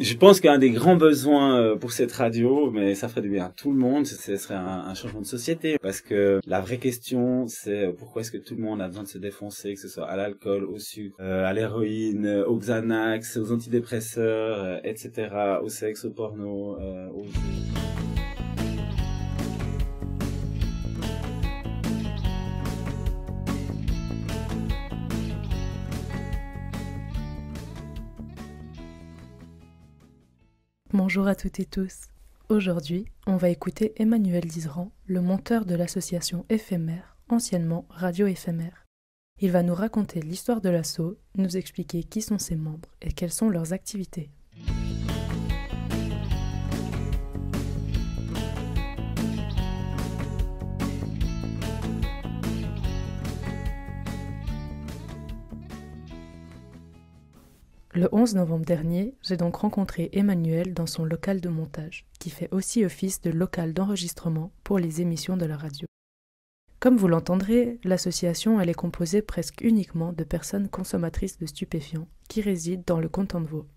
Je pense qu'un des grands besoins pour cette radio, mais ça ferait du bien à tout le monde, ce serait un changement de société. Parce que la vraie question, c'est pourquoi est-ce que tout le monde a besoin de se défoncer, que ce soit à l'alcool, au sucre, à l'héroïne, aux Xanax, aux antidépresseurs, etc., au sexe, au porno, aux... Bonjour à toutes et tous. Aujourd'hui, on va écouter Emmanuel Dizeran, le monteur de l'association Éphémère, anciennement Radio Éphémère. Il va nous raconter l'histoire de l'asso, nous expliquer qui sont ses membres et quelles sont leurs activités. Le 11 novembre dernier, j'ai donc rencontré Emmanuel dans son local de montage, qui fait aussi office de local d'enregistrement pour les émissions de la radio. Comme vous l'entendrez, l'association elle est composée presque uniquement de personnes consommatrices de stupéfiants qui résident dans le canton de Vaud.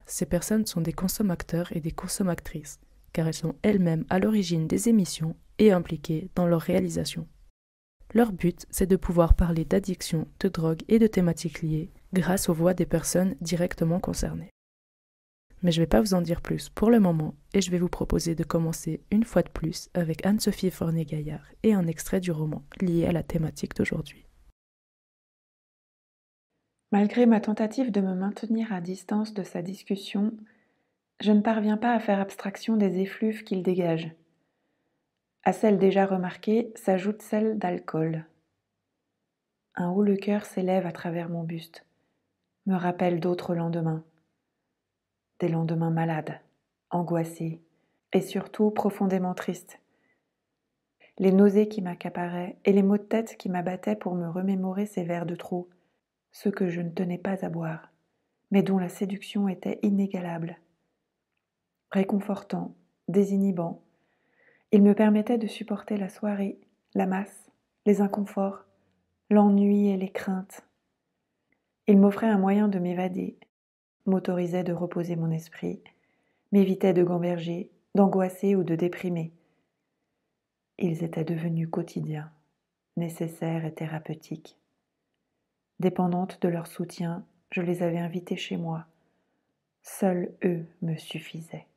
Ces personnes sont des consommateurs et des consommatrices, car elles sont elles-mêmes à l'origine des émissions et impliquées dans leur réalisation. Leur but, c'est de pouvoir parler d'addiction, de drogue et de thématiques liées grâce aux voix des personnes directement concernées. Mais je ne vais pas vous en dire plus pour le moment et je vais vous proposer de commencer une fois de plus avec Anne-Sophie Fornet-Gaillard et un extrait du roman lié à la thématique d'aujourd'hui. Malgré ma tentative de me maintenir à distance de sa discussion, je ne parviens pas à faire abstraction des effluves qu'il dégage. À celle déjà remarquée s'ajoute celle d'alcool. Un haut le cœur s'élève à travers mon buste, me rappelle d'autres lendemains. Des lendemains malades, angoissés et surtout profondément tristes. Les nausées qui m'accaparaient et les maux de tête qui m'abattaient pour me remémorer ces verres de trop, ceux que je ne tenais pas à boire, mais dont la séduction était inégalable. Réconfortant, désinhibant, il me permettait de supporter la soirée, la masse, les inconforts, l'ennui et les craintes. Il m'offrait un moyen de m'évader, m'autorisait de reposer mon esprit, m'évitait de gamberger, d'angoisser ou de déprimer. Ils étaient devenus quotidiens, nécessaires et thérapeutiques. Dépendante de leur soutien, je les avais invités chez moi. Seuls eux me suffisaient.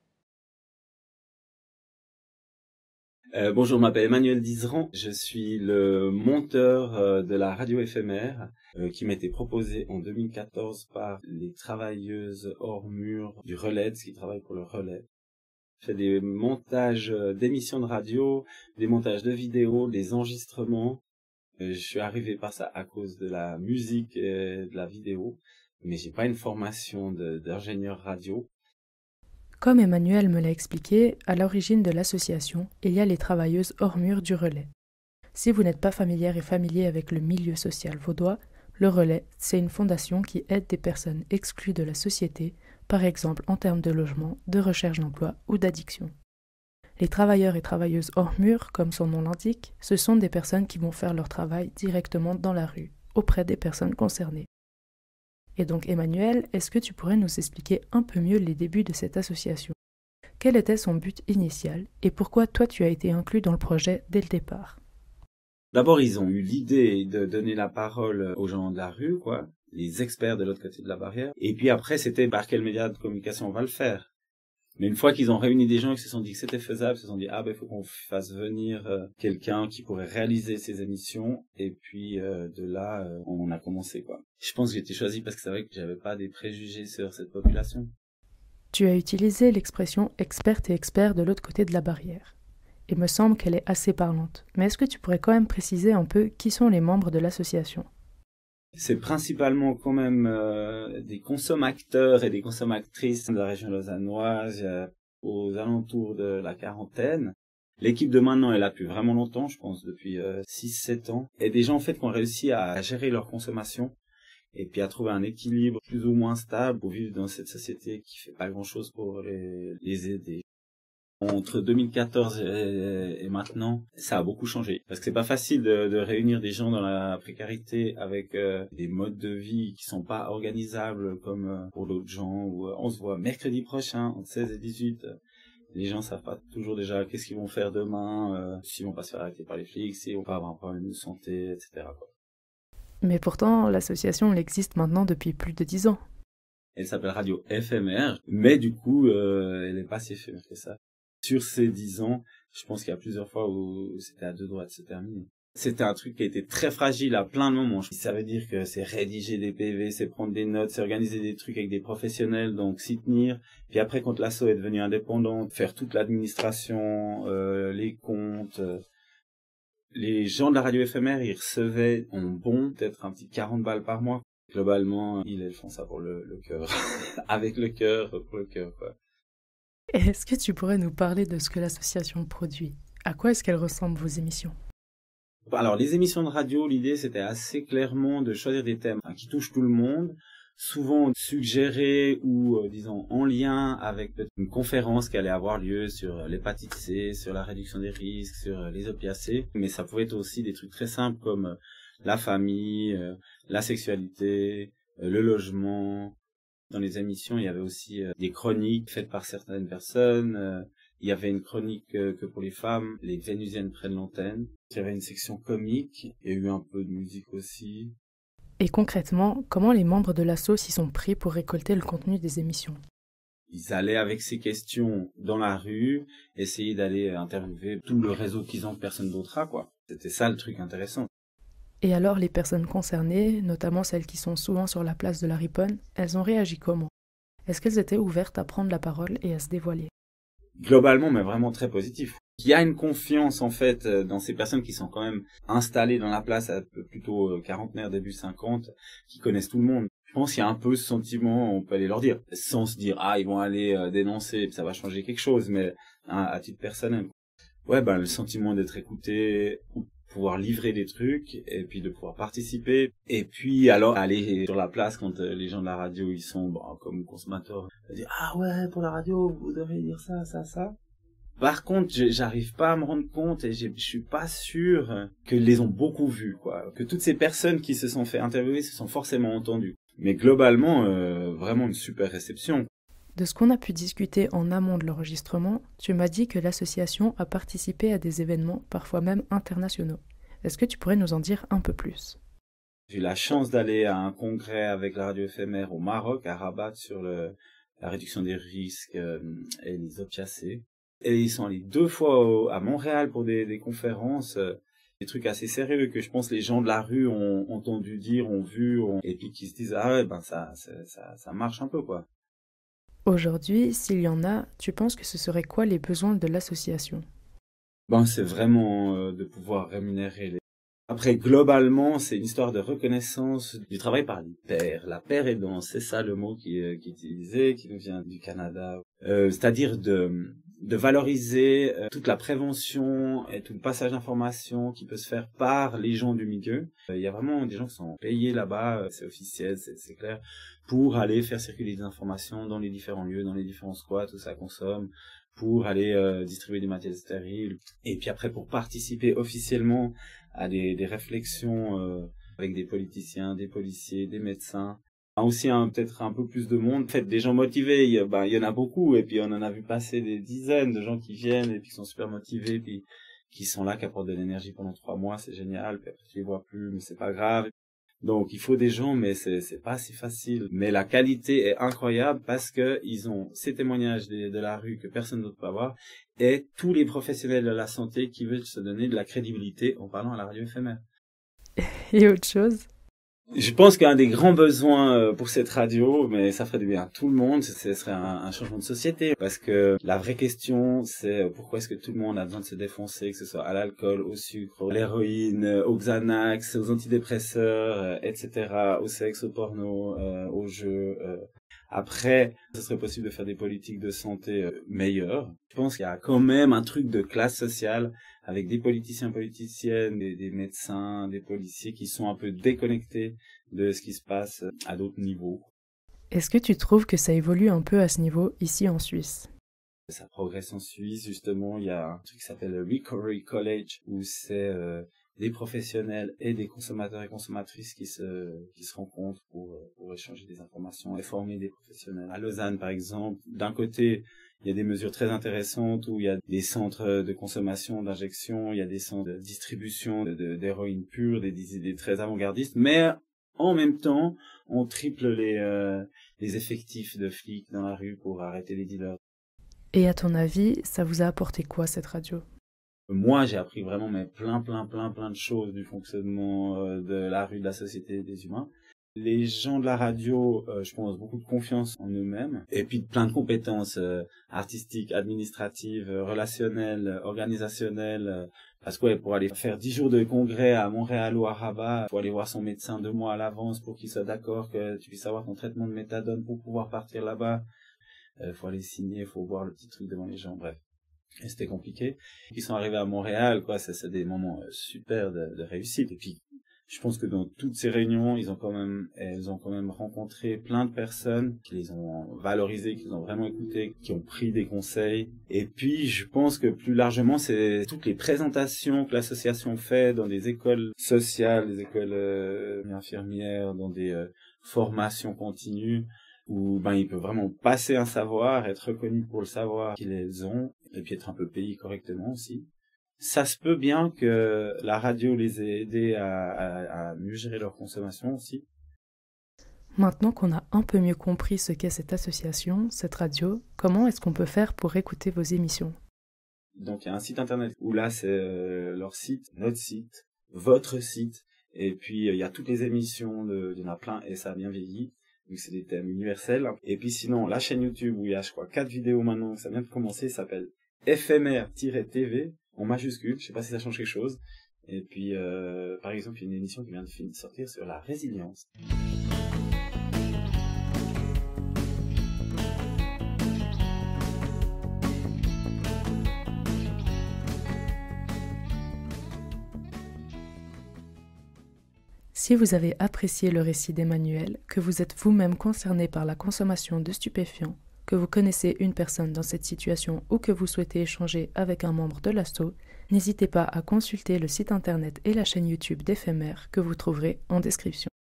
Bonjour, je m'appelle Emmanuel Dizeran, je suis le monteur de la radio éphémère qui m'a été proposée en 2014 par les travailleuses hors mur du Relais, qui travaillent pour le Relais. Je fais des montages d'émissions de radio, des montages de vidéos, des enregistrements. Je suis arrivé par ça à cause de la musique et de la vidéo, mais j'ai pas une formation d'ingénieur radio. Comme Emmanuel me l'a expliqué, à l'origine de l'association, il y a les travailleuses hors mur du Relais. Si vous n'êtes pas familière et familier avec le milieu social vaudois, le Relais, c'est une fondation qui aide des personnes exclues de la société, par exemple en termes de logement, de recherche d'emploi ou d'addiction. Les travailleurs et travailleuses hors mur, comme son nom l'indique, ce sont des personnes qui vont faire leur travail directement dans la rue, auprès des personnes concernées. Et donc Emmanuel, est-ce que tu pourrais nous expliquer un peu mieux les débuts de cette association ? Quel était son but initial et pourquoi toi tu as été inclus dans le projet dès le départ ? D'abord, ils ont eu l'idée de donner la parole aux gens de la rue, les experts de l'autre côté de la barrière. Et puis après, c'était par quel média de communication on va le faire. Mais une fois qu'ils ont réuni des gens et qu'ils se sont dit que c'était faisable, ils se sont dit il faut qu'on fasse venir quelqu'un qui pourrait réaliser ces émissions. Et puis de là, on a commencé Je pense que j'ai été choisi parce que c'est vrai que j'avais pas des préjugés sur cette population. Tu as utilisé l'expression experte et expert de l'autre côté de la barrière. Il me semble qu'elle est assez parlante. Mais est-ce que tu pourrais quand même préciser un peu qui sont les membres de l'association ? C'est principalement quand même des consommateurs et des consommatrices de la région lausannoise aux alentours de la quarantaine. L'équipe de maintenant est là depuis vraiment longtemps, je pense depuis 6-7 ans. Et des gens en fait qui ont réussi à gérer leur consommation et puis à trouver un équilibre plus ou moins stable pour vivre dans cette société qui fait pas grand-chose pour les aider. Entre 2014 et maintenant, ça a beaucoup changé. Parce que c'est pas facile de réunir des gens dans la précarité avec des modes de vie qui sont pas organisables comme pour d'autres gens. Où on se voit mercredi prochain, entre 16 et 18. Les gens savent pas toujours déjà qu'est-ce qu'ils vont faire demain, s'ils vont pas se faire arrêter par les flics, s'ils vont pas avoir un problème de santé, etc. quoi. Mais pourtant, l'association elle existe maintenant depuis plus de 10 ans. Elle s'appelle Radio Éphémère, mais du coup, elle est pas si éphémère que ça. Sur ces 10 ans, je pense qu'il y a plusieurs fois où c'était à deux doigts de se terminer. C'était un truc qui a été très fragile à plein de moments. Ça veut dire que c'est rédiger des PV, c'est prendre des notes, c'est organiser des trucs avec des professionnels, donc s'y tenir. Puis après, quand l'asso est devenue indépendante, faire toute l'administration, les comptes. Les gens de la radio éphémère, ils recevaient en bon peut-être un petit 40 balles par mois. Globalement, ils font ça pour le cœur. Avec le cœur, pour le cœur, quoi. Est-ce que tu pourrais nous parler de ce que l'association produit? À quoi est-ce qu'elles ressemblent vos émissions? Alors, les émissions de radio, l'idée, c'était assez clairement de choisir des thèmes qui touchent tout le monde, souvent suggérés ou, disons, en lien avec une conférence qui allait avoir lieu sur l'hépatite C, sur la réduction des risques, sur les opiacés. Mais ça pouvait être aussi des trucs très simples comme la famille, la sexualité, le logement. Dans les émissions, il y avait aussi des chroniques faites par certaines personnes. Il y avait une chronique que pour les femmes, les Vénusiennes prennent l'antenne. Il y avait une section comique, il y a eu un peu de musique aussi. Et concrètement, comment les membres de l'asso s'y sont pris pour récolter le contenu des émissions? Ils allaient avec ces questions dans la rue, essayer d'aller interviewer tout le réseau qu'ils ont que personne d'autre a, quoi. C'était ça le truc intéressant. Et alors les personnes concernées, notamment celles qui sont souvent sur la place de la Riponne, elles ont réagi comment? Est-ce qu'elles étaient ouvertes à prendre la parole et à se dévoiler? Globalement, mais vraiment très positif. Il y a une confiance, en fait, dans ces personnes qui sont quand même installées dans la place, plutôt quarantenaire, début 50, qui connaissent tout le monde. Je pense qu'il y a un peu ce sentiment, on peut aller leur dire, sans se dire, ah, ils vont aller dénoncer, ça va changer quelque chose, mais à titre personnel. Ouais, le sentiment d'être écouté, pouvoir livrer des trucs, et puis de pouvoir participer, et puis alors aller sur la place quand les gens de la radio, ils sont comme consommateurs, dire, ah ouais, pour la radio, vous devriez dire ça, ça, ça. Par contre, j'arrive pas à me rendre compte et je suis pas sûr que les ont beaucoup vus, quoi. Que toutes ces personnes qui se sont fait interviewer se sont forcément entendues. Mais globalement, vraiment une super réception. De ce qu'on a pu discuter en amont de l'enregistrement, tu m'as dit que l'association a participé à des événements, parfois même internationaux. Est-ce que tu pourrais nous en dire un peu plus? J'ai eu la chance d'aller à un congrès avec la radio éphémère au Maroc, à Rabat, sur la réduction des risques et les opiacés. Et ils sont allés 2 fois à Montréal pour des conférences, des trucs assez sérieux que je pense les gens de la rue ont entendu dire, ont vu, et puis qui se disent ah ouais, ça marche un peu, quoi. Aujourd'hui, s'il y en a, tu penses que ce seraient quoi les besoins de l'association? C'est vraiment de pouvoir rémunérer les... Après, globalement, c'est une histoire de reconnaissance du travail par les pairs. La paire aidance, c'est ça le mot qui est utilisé, qui nous vient du Canada. C'est-à-dire de valoriser toute la prévention et tout le passage d'informations qui peut se faire par les gens du milieu. Il y a vraiment des gens qui sont payés là-bas, c'est officiel, c'est clair, pour aller faire circuler des informations dans les différents lieux, dans les différents squats où ça consomme, pour aller distribuer des matériels stériles, et puis après pour participer officiellement à des réflexions avec des politiciens, des policiers, des médecins. Aussi peut-être un peu plus de monde. En fait, des gens motivés, il y en a beaucoup, et puis on en a vu passer des dizaines de gens qui viennent et puis qui sont super motivés, puis qui sont là, qui apportent de l'énergie pendant 3 mois, c'est génial, puis après tu les vois plus, mais c'est pas grave. Donc il faut des gens, mais c'est pas si facile. Mais la qualité est incroyable parce que ils ont ces témoignages de la rue que personne d'autre peut avoir, et tous les professionnels de la santé qui veulent se donner de la crédibilité en parlant à la radio éphémère. Et autre chose? Je pense qu'un des grands besoins pour cette radio, mais ça ferait du bien à tout le monde, ce serait un changement de société. Parce que la vraie question, c'est pourquoi est-ce que tout le monde a besoin de se défoncer, que ce soit à l'alcool, au sucre, à l'héroïne, aux Xanax, aux antidépresseurs, etc., au sexe, au porno, aux jeux. Après, ce serait possible de faire des politiques de santé meilleures. Je pense qu'il y a quand même un truc de classe sociale avec des politiciens, politiciennes, des médecins, des policiers qui sont un peu déconnectés de ce qui se passe à d'autres niveaux. Est-ce que tu trouves que ça évolue un peu à ce niveau ici en Suisse? Ça progresse en Suisse, justement, il y a un truc qui s'appelle le Recovery College, où c'est des professionnels et des consommateurs et consommatrices qui se rencontrent pour échanger des informations et former des professionnels. À Lausanne, par exemple, d'un côté, il y a des mesures très intéressantes où il y a des centres de consommation, d'injection, il y a des centres de distribution d'héroïne pure, des idées très avant-gardistes, mais en même temps, on triple les effectifs de flics dans la rue pour arrêter les dealers. Et à ton avis, ça vous a apporté quoi cette radio ? Moi, j'ai appris vraiment plein de choses du fonctionnement de la rue, de la société, des humains. Les gens de la radio, je pense, beaucoup de confiance en eux-mêmes. Et puis plein de compétences artistiques, administratives, relationnelles, organisationnelles. Parce que pour aller faire 10 jours de congrès à Montréal ou à Rabat, faut aller voir son médecin 2 mois à l'avance pour qu'il soit d'accord que tu puisses avoir ton traitement de méthadone pour pouvoir partir là-bas. Faut aller signer, faut voir le petit truc devant les gens, bref. Et c'était compliqué. Ils sont arrivés à Montréal, quoi, c'est des moments super de réussite. Et puis, je pense que dans toutes ces réunions, elles ont quand même rencontré plein de personnes qui les ont valorisées, qui les ont vraiment écoutées, qui ont pris des conseils. Et puis, je pense que plus largement, c'est toutes les présentations que l'association fait dans des écoles sociales, des écoles infirmières, dans des formations continues, où ils peuvent vraiment passer un savoir, être reconnus pour le savoir qu'ils ont, et puis être un peu payés correctement aussi. Ça se peut bien que la radio les ait aidés à mieux gérer leur consommation aussi. Maintenant qu'on a un peu mieux compris ce qu'est cette association, cette radio, comment est-ce qu'on peut faire pour écouter vos émissions ? Donc il y a un site internet où là c'est leur site, notre site, votre site, et puis il y a toutes les émissions, il y en a plein et ça a bien vieilli. Donc c'est des thèmes universels. Et puis sinon, la chaîne YouTube où il y a, je crois, 4 vidéos maintenant, ça vient de commencer, s'appelle FMR-TV, en majuscule, je sais pas si ça change quelque chose. Et puis, par exemple, il y a une émission qui vient de sortir sur la résilience. Si vous avez apprécié le récit d'Emmanuel, que vous êtes vous-même concerné par la consommation de stupéfiants, que vous connaissez une personne dans cette situation ou que vous souhaitez échanger avec un membre de l'asso, n'hésitez pas à consulter le site internet et la chaîne YouTube d'Éphémère que vous trouverez en description.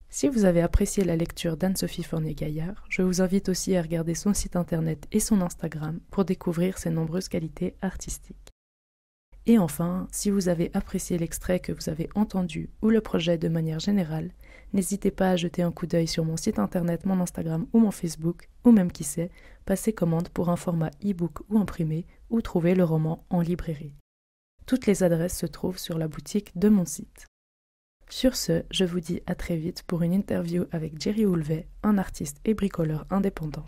Si vous avez apprécié la lecture d'Anne-Sophie Fournier-Gaillard, je vous invite aussi à regarder son site internet et son Instagram pour découvrir ses nombreuses qualités artistiques. Et enfin, si vous avez apprécié l'extrait que vous avez entendu ou le projet de manière générale, n'hésitez pas à jeter un coup d'œil sur mon site internet, mon Instagram ou mon Facebook, ou même qui sait, passer commande pour un format e-book ou imprimé, ou trouver le roman en librairie. Toutes les adresses se trouvent sur la boutique de mon site. Sur ce, je vous dis à très vite pour une interview avec Jerry Houlvet, un artiste et bricoleur indépendant.